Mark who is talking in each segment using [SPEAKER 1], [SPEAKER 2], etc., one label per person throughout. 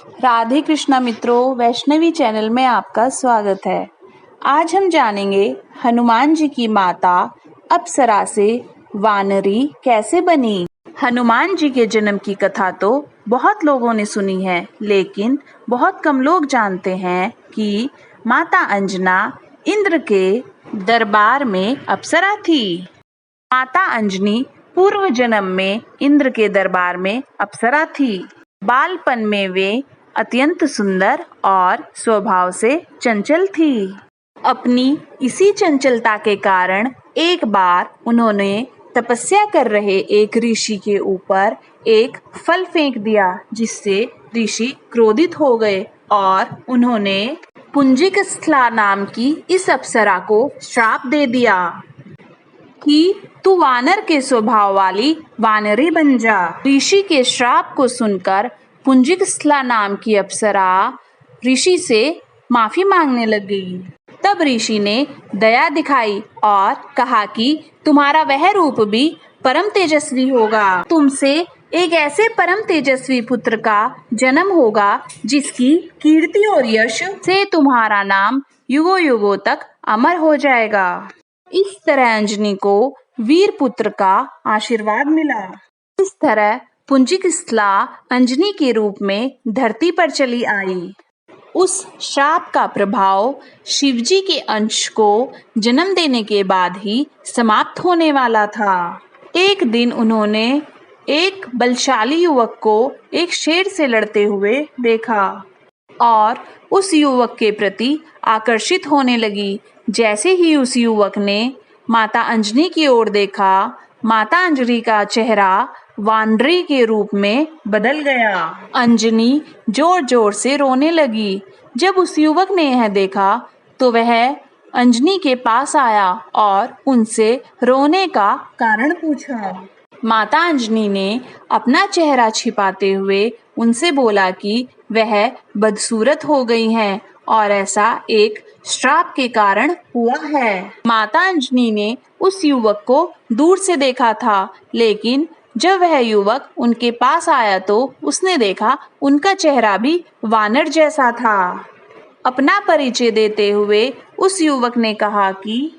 [SPEAKER 1] राधे कृष्णा मित्रों, वैष्णवी चैनल में आपका स्वागत है। आज हम जानेंगे हनुमान जी की माता अप्सरा से वानरी कैसे बनी। हनुमान जी के जन्म की कथा तो बहुत लोगों ने सुनी है, लेकिन बहुत कम लोग जानते हैं कि माता अंजना इंद्र के दरबार में अप्सरा थी। माता अंजनी पूर्व जन्म में इंद्र के दरबार में अप्सरा थी। बालपन में वे अत्यंत सुंदर और स्वभाव से चंचल थी। अपनी इसी चंचलता के कारण एक बार उन्होंने तपस्या कर रहे एक ऋषि के ऊपर एक फल फेंक दिया, जिससे ऋषि क्रोधित हो गए और उन्होंने पुंजिकस्थला नाम की इस अप्सरा को श्राप दे दिया कि तू वानर के स्वभाव वाली वानरी बन जा। ऋषि के श्राप को सुनकर पुंजिकस्थला नाम की अप्सरा ऋषि से माफी मांगने लग गई। तब ऋषि ने दया दिखाई और कहा कि तुम्हारा वह रूप भी परम तेजस्वी होगा। तुमसे एक ऐसे परम तेजस्वी पुत्र का जन्म होगा जिसकी कीर्ति और यश से तुम्हारा नाम युगों युगों तक अमर हो जाएगा। इस तरह अंजनी को वीर पुत्र का आशीर्वाद मिला। इस तरह पुंजिकस्थला अंजनी के रूप में धरती पर चली आई। उस श्राप का प्रभाव शिवजी के अंश को जन्म देने के बाद ही समाप्त होने वाला था। एक दिन उन्होंने एक बलशाली युवक को एक शेर से लड़ते हुए देखा और उस युवक के प्रति आकर्षित होने लगी। जैसे ही उस युवक ने माता अंजनी की ओर देखा, माता अंजनी का चेहरा वानरी के रूप में बदल गया। अंजनी जोर जोर से रोने लगी। जब उस युवक ने यह देखा तो वह अंजनी के पास आया और उनसे रोने का कारण पूछा। माता अंजनी ने अपना चेहरा छिपाते हुए उनसे बोला कि वह बदसूरत हो गई हैं और ऐसा एक श्राप के कारण हुआ है। माता अंजनी ने उस युवक को दूर से देखा था, लेकिन जब वह युवक उनके पास आया तो उसने देखा उनका चेहरा भी वानर जैसा था। अपना परिचय देते हुए उस युवक ने कहा कि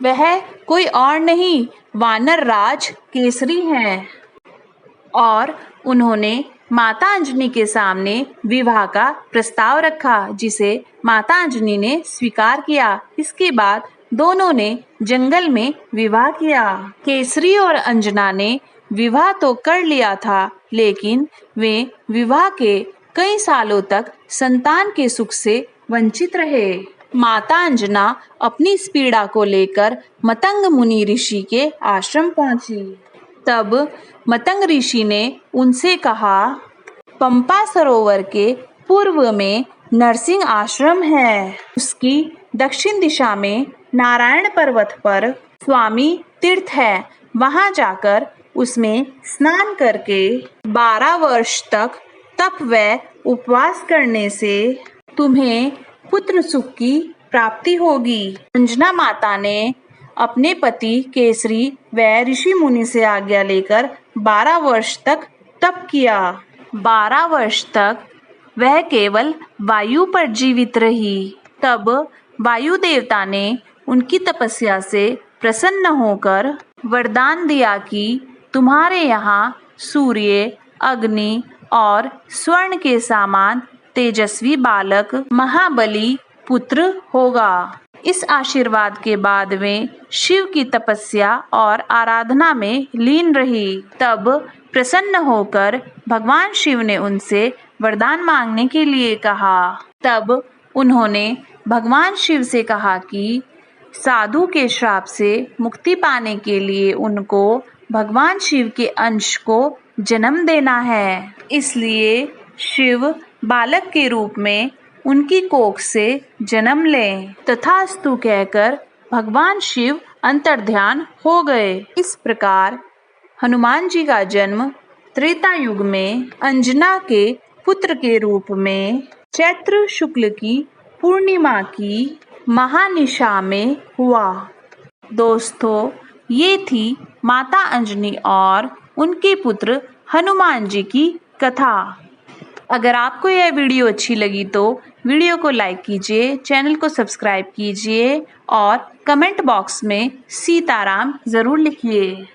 [SPEAKER 1] वह कोई और नहीं, वानर राज केसरी हैं और उन्होंने माता अंजनी के सामने विवाह का प्रस्ताव रखा, जिसे माता अंजनी ने स्वीकार किया। इसके बाद दोनों ने जंगल में विवाह किया। केसरी और अंजना ने विवाह तो कर लिया था, लेकिन वे विवाह के कई सालों तक संतान के सुख से वंचित रहे। माता अंजना अपनी इस पीड़ा को लेकर मतंग मुनि ऋषि के आश्रम पहुंची। तब मतंग ऋषि ने उनसे कहा, पंपा सरोवर के पूर्व में नरसिंह आश्रम है। उसकी दक्षिण दिशा में नारायण पर्वत पर स्वामी तीर्थ है। वहां जाकर उसमें स्नान करके 12 वर्ष तक तप व उपवास करने से तुम्हें पुत्र सुख की प्राप्ति होगी। अंजना माता ने अपने पति केसरी व ऋषि मुनि से आज्ञा लेकर 12 वर्ष तक तप किया। 12 वर्ष तक वह केवल वायु पर जीवित रही। तब वायु देवता ने उनकी तपस्या से प्रसन्न होकर वरदान दिया कि तुम्हारे यहाँ सूर्य, अग्नि और स्वर्ण के समान तेजस्वी बालक महाबली पुत्र होगा। इस आशीर्वाद के बाद वे शिव की तपस्या और आराधना में लीन रही। तब प्रसन्न होकर भगवान शिव ने उनसे वरदान मांगने के लिए कहा। तब उन्होंने भगवान शिव से कहा कि साधु के श्राप से मुक्ति पाने के लिए उनको भगवान शिव के अंश को जन्म देना है। इसलिए शिव बालक के रूप में उनकी कोख से जन्म लें। तथास्तु कहकर भगवान शिव अंतर्ध्यान हो गए। इस प्रकार हनुमान जी का जन्म त्रेता युग में अंजना के पुत्र के रूप में चैत्र शुक्ल की पूर्णिमा की महानिशा में हुआ। दोस्तों, ये थी माता अंजनी और उनके पुत्र हनुमान जी की कथा। अगर आपको यह वीडियो अच्छी लगी तो वीडियो को लाइक कीजिए, चैनल को सब्सक्राइब कीजिए और कमेंट बॉक्स में सीताराम ज़रूर लिखिए।